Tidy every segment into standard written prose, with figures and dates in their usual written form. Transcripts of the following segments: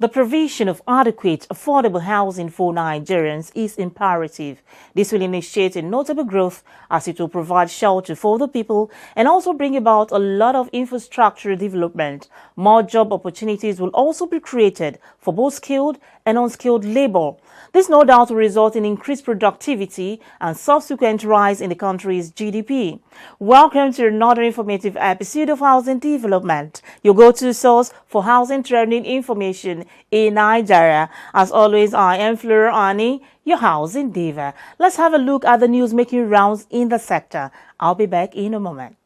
The provision of adequate, affordable housing for Nigerians is imperative. This will initiate a notable growth as it will provide shelter for the people and also bring about a lot of infrastructure development. More job opportunities will also be created for both skilled and unskilled labor. This no doubt will result in increased productivity and subsequent rise in the country's GDP. Welcome to another informative episode of Housing Development, your go-to source for housing trending information in Nigeria. As always, I am Fleur Ani, your housing diva. Let's have a look at the news making rounds in the sector. I'll be back in a moment.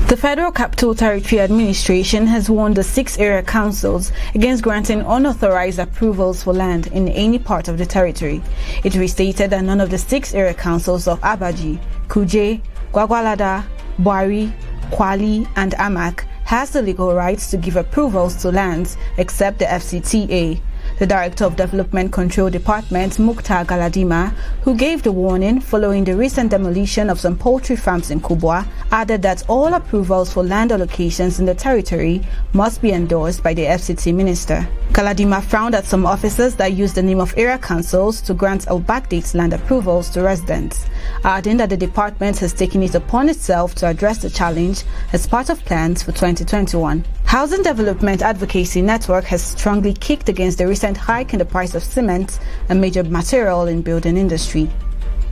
The Federal Capital Territory Administration has warned the 6 area councils against granting unauthorized approvals for land in any part of the territory. It restated that none of the 6 area councils of Abaji, Kuje, Gwagwalada, Bwari, Kwali, and Amak has the legal rights to give approvals to lands except the FCTA. The Director of Development Control Department, Mukhtar Galadima, who gave the warning following the recent demolition of some poultry farms in Kubwa, added that all approvals for land allocations in the territory must be endorsed by the FCT Minister. Galadima frowned at some officers that use the name of area councils to grant or backdate land approvals to residents, adding that the department has taken it upon itself to address the challenge as part of plans for 2021. Housing Development Advocacy Network has strongly kicked against the recent hike in the price of cement, a major material in building industry.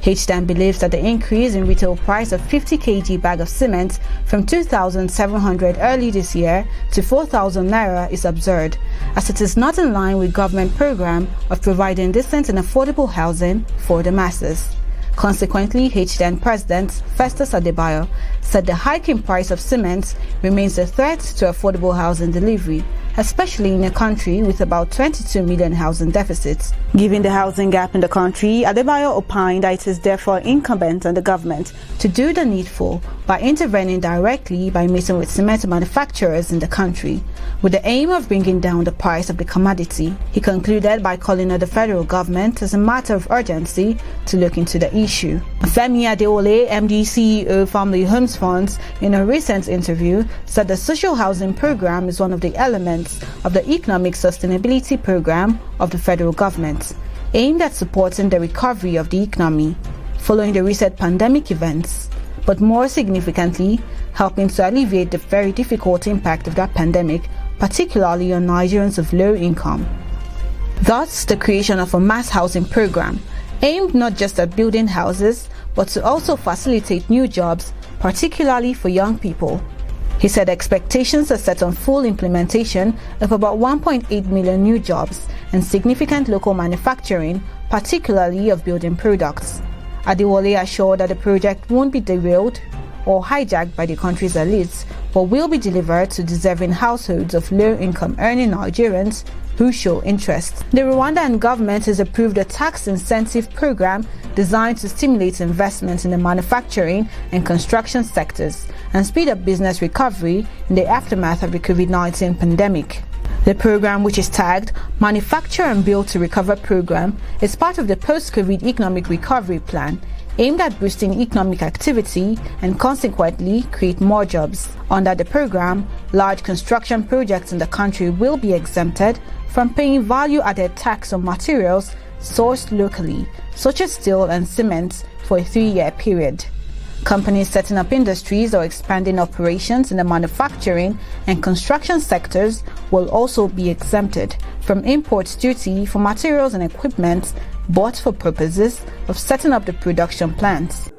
HDAN believes that the increase in retail price of 50 kg bag of cement from 2,700 early this year to 4,000 naira is absurd, as it is not in line with government program of providing decent and affordable housing for the masses. Consequently, HDAN President Festus Adebayo said the hiking price of cement remains a threat to affordable housing delivery, especially in a country with about 22 million housing deficits. Given the housing gap in the country, Adebayo opined that it is therefore incumbent on the government to do the needful by intervening directly by meeting with cement manufacturers in the country, with the aim of bringing down the price of the commodity. He concluded by calling on the federal government as a matter of urgency to look into the issue. Femi Adeole, MD CEO Family Homes Funds, in a recent interview, said the social housing program is one of the elements of the economic sustainability program of the federal government, aimed at supporting the recovery of the economy following the recent pandemic events, but more significantly, helping to alleviate the very difficult impact of that pandemic, particularly on Nigerians of low income. Thus, the creation of a mass housing program aimed not just at building houses, but to also facilitate new jobs, particularly for young people. He said expectations are set on full implementation of about 1.8 million new jobs and significant local manufacturing, particularly of building products. Adewale assured that the project won't be derailed or hijacked by the country's elites, but will be delivered to deserving households of low-income earning Nigerians who show interest. The Rwandan government has approved a tax incentive program designed to stimulate investment in the manufacturing and construction sectors and speed up business recovery in the aftermath of the COVID-19 pandemic. The program, which is tagged Manufacture and Build to Recover program, is part of the post-COVID economic recovery plan aimed at boosting economic activity and consequently create more jobs. Under the program, large construction projects in the country will be exempted from paying value-added tax on materials sourced locally, such as steel and cement, for a 3-year period. Companies setting up industries or expanding operations in the manufacturing and construction sectors will also be exempted from import duty for materials and equipment bought for purposes of setting up the production plants.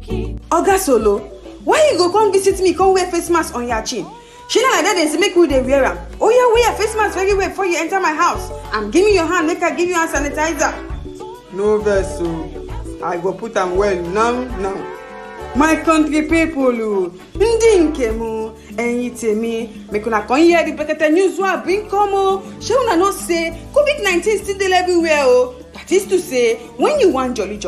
Oga Solo, why you go come visit me, come wear face mask on your chin? She not like that, they say make we dey wear am. Oh yeah, wear face mask very well before you enter my house. And give me your hand, make I give you hand sanitizer. No vex, so I go put am well now. My country people, ndi nke mu, enyi temi, make una come hear the better news wey I bring come o. Shey una know say COVID-19 still dey everywhere o. That is to say, when you want jolly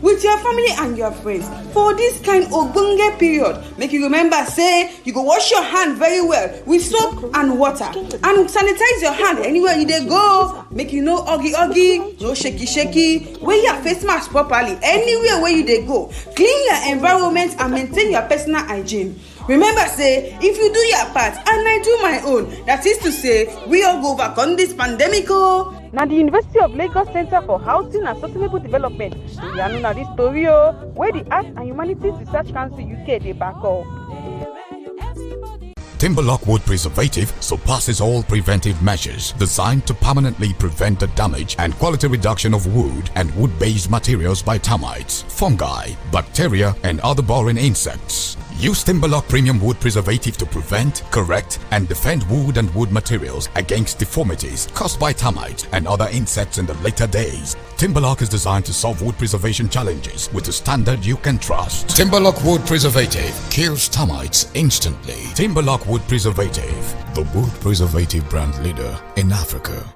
with your family and your friends for this kind of ogbonge period, make you remember say you go wash your hand very well with soap and water and sanitize your hand anywhere you dey go. Make you no oggy, no shaky. Wear your face mask properly anywhere where you dey go. Clean your environment and maintain your personal hygiene. Remember say, if you do your part and I do my own, that is to say, we all go overcome this pandemic o. Now the University of Lagos Center for Housing and Sustainable Development, we are known as this story where the Arts and Humanities Research Council UK they back up. Timberlock Wood Preservative surpasses all preventive measures designed to permanently prevent the damage and quality reduction of wood and wood-based materials by termites, fungi, bacteria, and other boring insects. Use Timberlock Premium Wood Preservative to prevent, correct, and defend wood and wood materials against deformities caused by termites and other insects in the later days. Timberlock is designed to solve wood preservation challenges with a standard you can trust. Timberlock Wood Preservative kills termites instantly. Timberlock Wood Preservative, the wood preservative brand leader in Africa.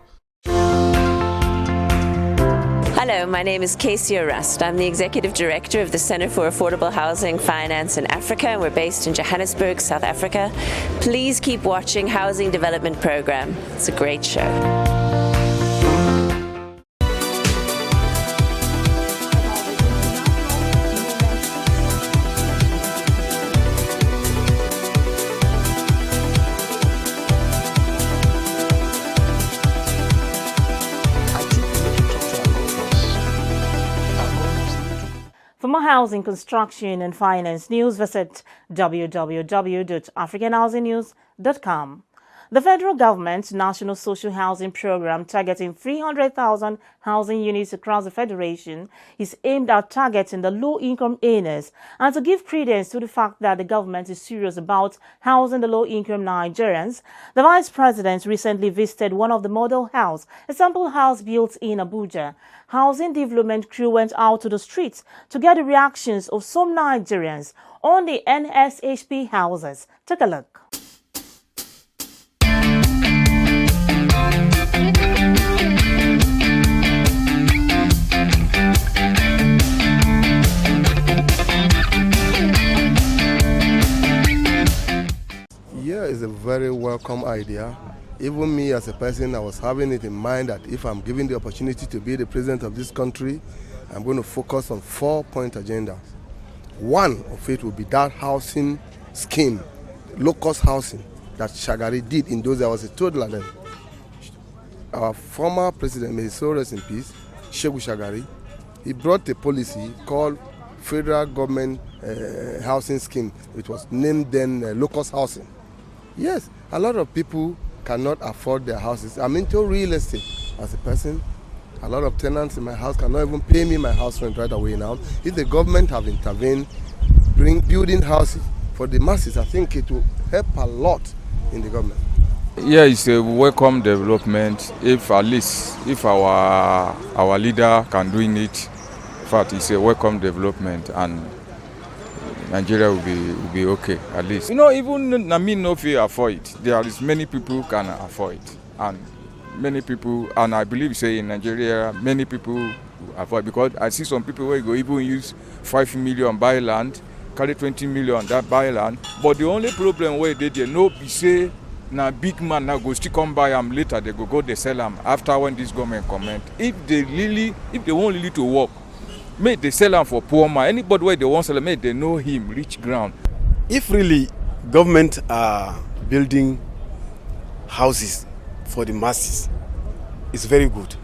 Hello, my name is Casey Arrest. I'm the Executive Director of the Centre for Affordable Housing Finance in Africa, and we're based in Johannesburg, South Africa. Please keep watching Housing Development Programme. It's a great show. For more housing, construction and finance news, visit www.africanhousingnews.com. The federal government's National Social Housing Program, targeting 300,000 housing units across the federation, is aimed at targeting the low-income earners and to give credence to the fact that the government is serious about housing the low-income Nigerians. The Vice President recently visited one of the model houses, a sample house built in Abuja. Housing development crew went out to the streets to get the reactions of some Nigerians on the NSHP houses. Take a look. Yeah, it's a very welcome idea. Even me as a person, I was having it in mind that if I'm given the opportunity to be the president of this country, I'm going to focus on 4-point agendas. One of it will be that housing scheme, low-cost housing that Shagari did in those hours. I told them. Our former president, may his soul rest in peace, Shehu Shagari, he brought a policy called Federal Government Housing Scheme, which was named then low-cost housing. Yes, a lot of people cannot afford their houses. I'm into real estate as a person. A lot of tenants in my house cannot even pay me my house rent right away now. If the government have intervened, building houses for the masses, I think it will help a lot in the government. Yeah, it's a welcome development. If at least if our leader can do it, in fact, it's a welcome development, and Nigeria will be okay at least. You know, even no fear afford it. There is many people who can afford it, and many people, and I believe say in Nigeria many people afford, because I see some people where go even use 5 million buy land, carry 20 million that buy land, but the only problem where they no be say na big man now go still come buy them later, they go they sell them after when this government comment. If they want really to work, may they sell them for poor man. Anybody where they want sell them, may they know him reach ground. If really government are building houses for the masses, it's very good.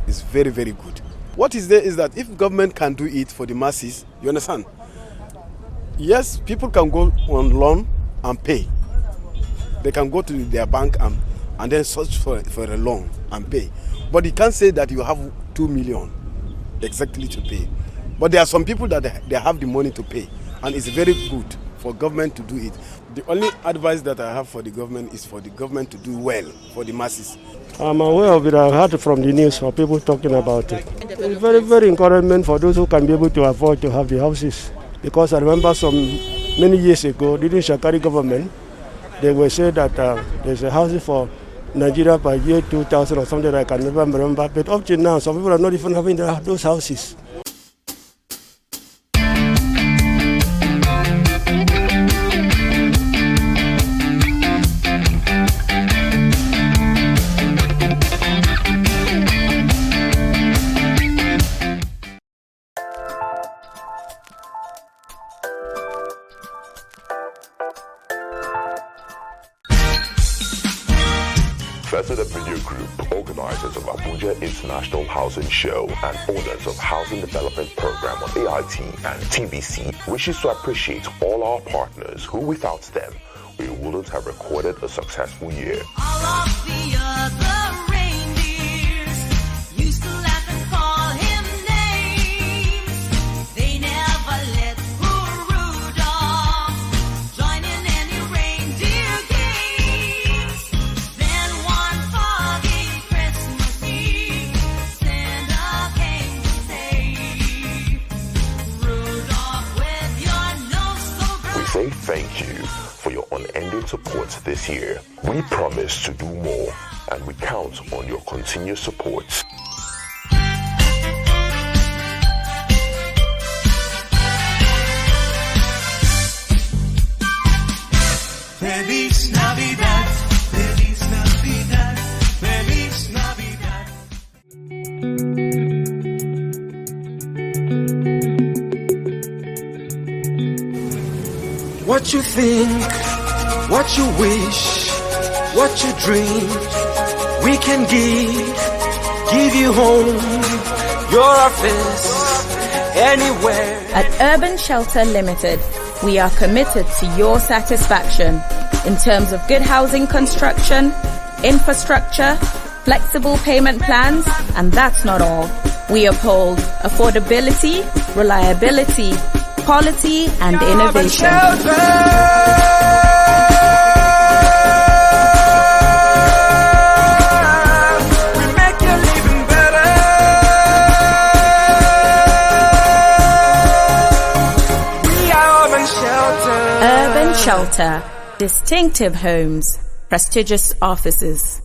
It's very, very good. What is there is that if government can do it for the masses, you understand? Yes, people can go on loan and pay. They can go to their bank and then search for a loan and pay. But you can't say that you have 2 million exactly to pay. But there are some people that they have the money to pay, and it's very good for government to do it. The only advice that I have for the government is for the government to do well for the masses. I'm aware of it. I've heard from the news for people talking about it. It's very, very encouragement for those who can be able to afford to have the houses. Because I remember many years ago, during Shakari government, they were saying that there's a house for Nigeria by year 2000 or something I can never remember. But up to now, some people are not even having those houses. President Video Group, organizers of Abuja International Housing Show and owners of Housing Development Program of AIT and TBC, wishes to appreciate all our partners who without them, we wouldn't have recorded a successful year. All of the other reindeers used to laugh and call him names. They never let poor Rudolph join in any reindeer games. Then one foggy Christmas Eve, Santa came to say, Rudolph, with your nose so bright. We say thank you for your unending support this year. We promise to do more, and we count on your continued support. Feliz Navidad, Feliz Navidad, Feliz Navidad. What you think, what you wish, what you dream, we can give you home, your office, anywhere. At Urban Shelter Limited, we are committed to your satisfaction in terms of good housing construction, infrastructure, flexible payment plans, and that's not all. We uphold affordability, reliability, quality, and innovation. Urban Shelter, distinctive homes, prestigious offices.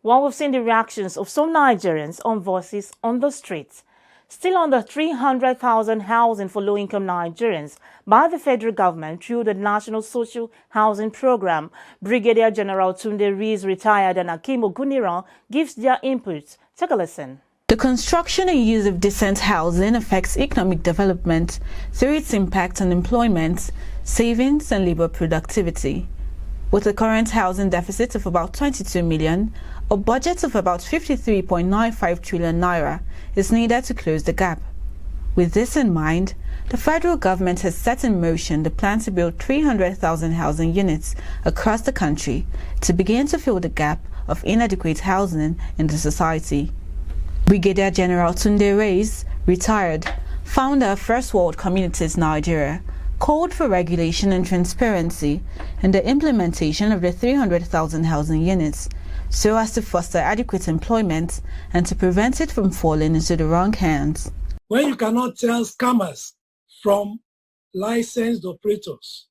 While we've seen the reactions of some Nigerians on voices on the streets, still under 300,000 housing for low-income Nigerians by the federal government through the National Social Housing Program, Brigadier General Tunde Rees, retired, and Akim Oguniran gives their input. Take a listen. The construction and use of decent housing affects economic development through its impact on employment, savings, and labor productivity. With a current housing deficit of about 22 million, a budget of about 53.95 trillion naira is needed to close the gap. With this in mind, the federal government has set in motion the plan to build 300,000 housing units across the country to begin to fill the gap of inadequate housing in the society. Brigadier General Tunde Rees, retired, founder of First World Communities Nigeria, called for regulation and transparency in the implementation of the 300,000 housing units so as to foster adequate employment and to prevent it from falling into the wrong hands. When you cannot tell scammers from licensed operators.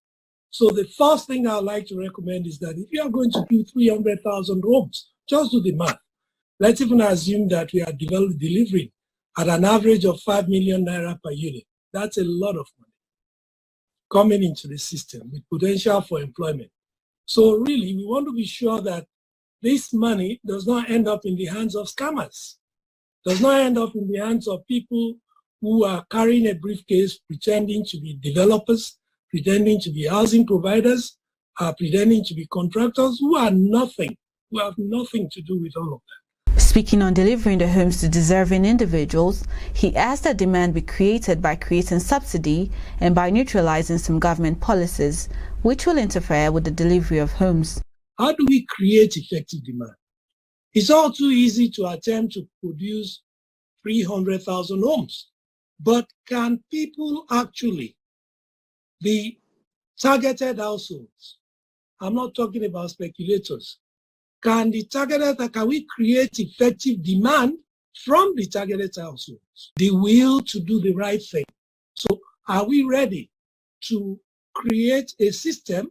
So the first thing I'd like to recommend is that if you are going to do 300,000 homes, just do the math. Let's even assume that we are delivering at an average of 5 million naira per unit. That's a lot of money coming into the system with potential for employment. So really, we want to be sure that this money does not end up in the hands of scammers, does not end up in the hands of people who are carrying a briefcase pretending to be developers, pretending to be housing providers, pretending to be contractors who are nothing, who have nothing to do with all of that. Speaking on delivering the homes to deserving individuals, he asked that demand be created by creating subsidy and by neutralizing some government policies, which will interfere with the delivery of homes. How do we create effective demand? It's all too easy to attempt to produce 300,000 homes. But can people actually, the targeted households, I'm not talking about speculators, can we create effective demand from the targeted households? The will to do the right thing. So are we ready to create a system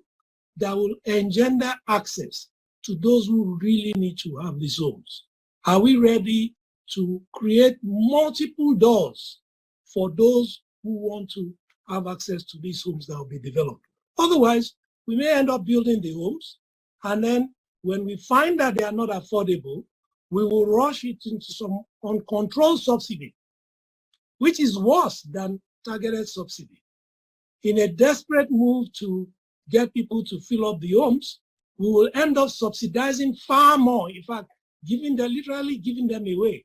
that will engender access to those who really need to have these homes? Are we ready to create multiple doors for those who want to have access to these homes that will be developed? Otherwise, we may end up building the homes, and then when we find that they are not affordable, we will rush it into some uncontrolled subsidy, which is worse than targeted subsidy. In a desperate move to get people to fill up the homes, we will end up subsidizing far more. In fact, literally giving them away,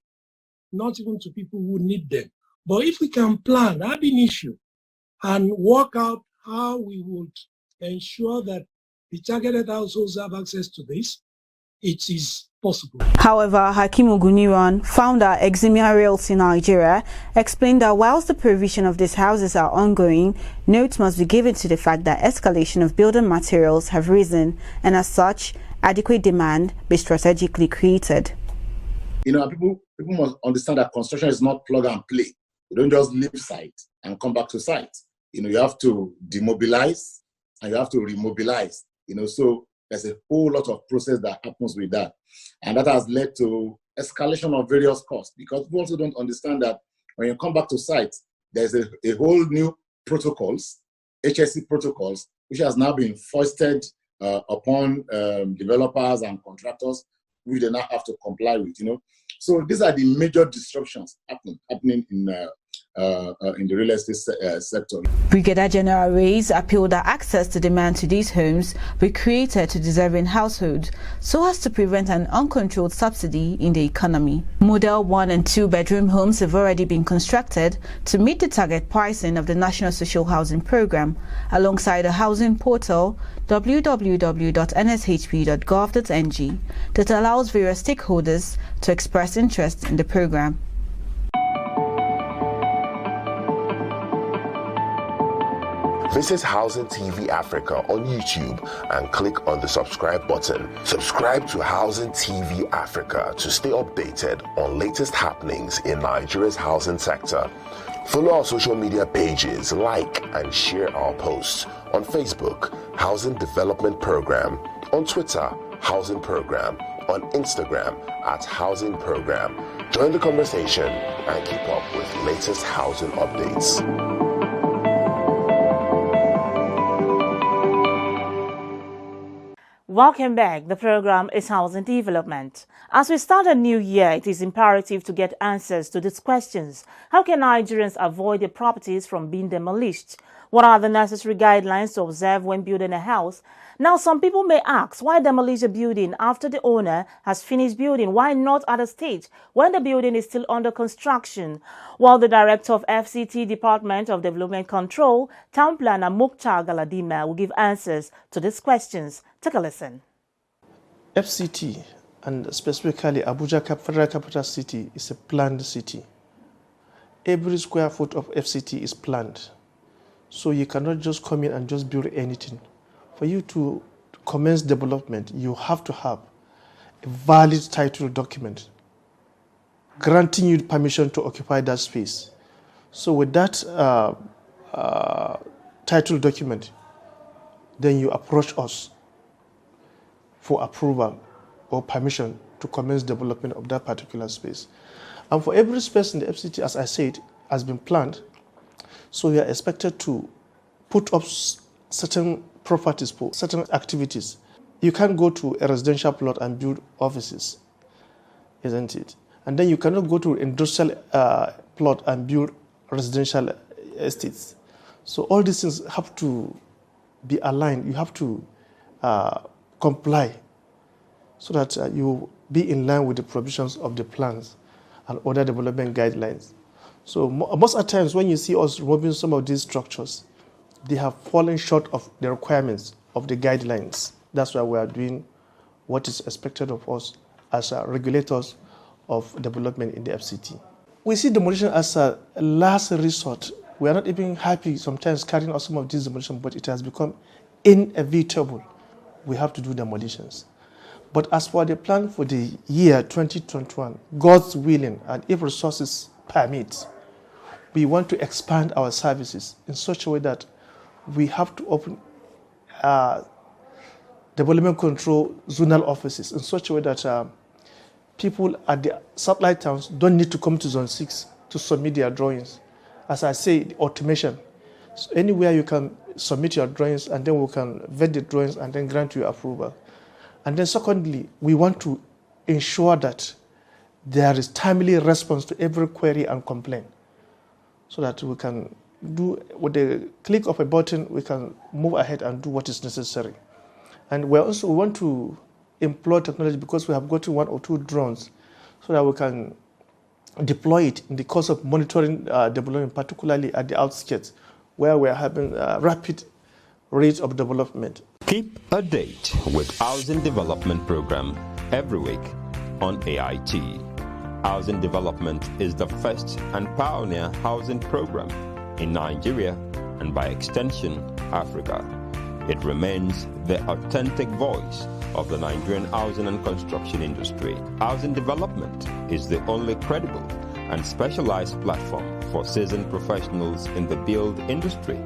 not even to people who need them. But if we can plan ab initio and work out how we would ensure that the targeted households have access to this, it is possible. However, Hakim Oguniran, founder Eximia Realty Nigeria, explained that whilst the provision of these houses are ongoing, note must be given to the fact that escalation of building materials have risen, and as such, adequate demand be strategically created. People must understand that construction is not plug and play. You don't just leave site and come back to site. You have to demobilize and you have to remobilize. So there's a whole lot of process that happens with that. And that has led to escalation of various costs, because we also don't understand that when you come back to site, there's a whole new protocols, HSE protocols, which has now been foisted upon developers and contractors, which they now have to comply with, So these are the major disruptions happening in the real estate sector. Brigadier General Reyes appealed that access to demand to these homes be created to deserving households so as to prevent an uncontrolled subsidy in the economy. Model 1 and 2 bedroom homes have already been constructed to meet the target pricing of the National Social Housing Program, alongside a housing portal www.nshp.gov.ng that allows various stakeholders to express interest in the program. Visit Housing TV Africa on YouTube and click on the subscribe button. Subscribe to Housing TV Africa to stay updated on latest happenings in Nigeria's housing sector. Follow our social media pages, like and share our posts on Facebook, Housing Development Program, on Twitter, Housing Program, on Instagram @Housing Program. Join the conversation and keep up with latest housing updates. Welcome back. The program is Housing Development. As we start a new year, it is imperative to get answers to these questions. How can Nigerians avoid their properties from being demolished? What are the necessary guidelines to observe when building a house? Now, some people may ask, why demolish a building after the owner has finished building? Why not at a stage when the building is still under construction? While the director of FCT Department of Development Control, Town Planner Mukhtar Galadima, will give answers to these questions. Take a listen. FCT, and specifically Abuja Federal Capital City, is a planned city. Every square foot of FCT is planned. So you cannot just come in and just build anything. For you to commence development, you have to have a valid title document granting you permission to occupy that space. So with that title document, then you approach us for approval or permission to commence development of that particular space. And for every space in the FCT, as I said, has been planned. So we are expected to put up certain properties for certain activities. You can't go to a residential plot and build offices, isn't it? And then you cannot go to industrial plot and build residential estates. So all these things have to be aligned. You have to comply so that you be in line with the provisions of the plans and other development guidelines. So most of the times when you see us removing some of these structures, they have fallen short of the requirements of the guidelines. That's why we are doing what is expected of us as regulators of development in the FCT. We see demolition as a last resort. We are not even happy sometimes carrying out some of these demolitions, but it has become inevitable. We have to do demolitions. But as for the plan for the year 2021, God's willing, and if resources permit, we want to expand our services in such a way that we have to open development control zonal offices in such a way that people at the satellite towns don't need to come to Zone 6 to submit their drawings. As I say, the automation. So anywhere you can submit your drawings, and then we can vet the drawings and then grant you approval. And then secondly, we want to ensure that there is timely response to every query and complaint so that we can do, with the click of a button, we can move ahead and do what is necessary. And we want to employ technology because we have gotten 1 or 2 drones so that we can deploy it in the course of monitoring development, particularly at the outskirts where we are having rapid rates of development. Keep a date with Housing Development Program every week on AIT. Housing Development is the first and pioneer housing program in Nigeria and by extension, Africa. It remains the authentic voice of the Nigerian housing and construction industry. Housing Development is the only credible and specialized platform for seasoned professionals in the build industry,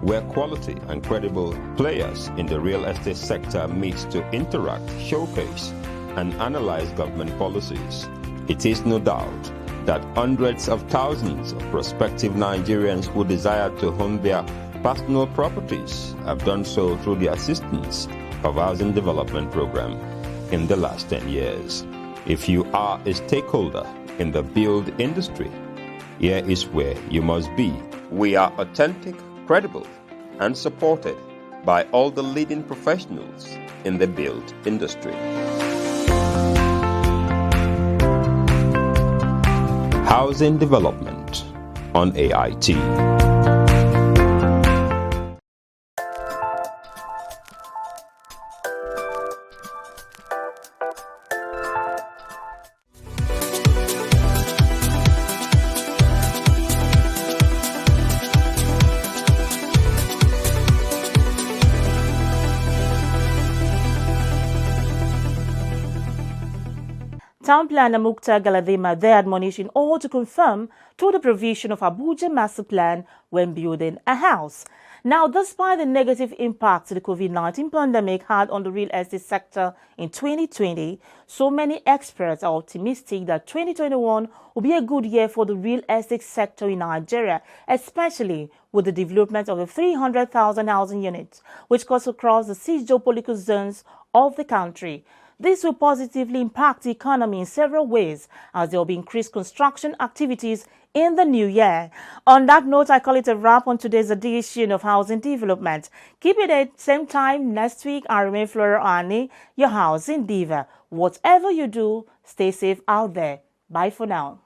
where quality and credible players in the real estate sector meet to interact, showcase, and analyze government policies. It is no doubt that hundreds of thousands of prospective Nigerians who desire to own their personal properties have done so through the assistance of Housing Development Program in the last 10 years. If you are a stakeholder in the build industry, here is where you must be. We are authentic, credible, and supported by all the leading professionals in the build industry. Housing Development on AIT. Town Planner Mukhtar Galadima there admonishing all to confirm to the provision of Abuja Master Plan when building a house. Now, despite the negative impact the COVID-19 pandemic had on the real estate sector in 2020, so many experts are optimistic that 2021 will be a good year for the real estate sector in Nigeria, especially with the development of the 300,000 housing units, which cuts across the 6 geopolitical zones of the country. This will positively impact the economy in several ways, as there will be increased construction activities in the new year. On that note, I call it a wrap on today's edition of Housing Development. Keep it at the same time next week. I remain Flora Ani, your housing diva. Whatever you do, stay safe out there. Bye for now.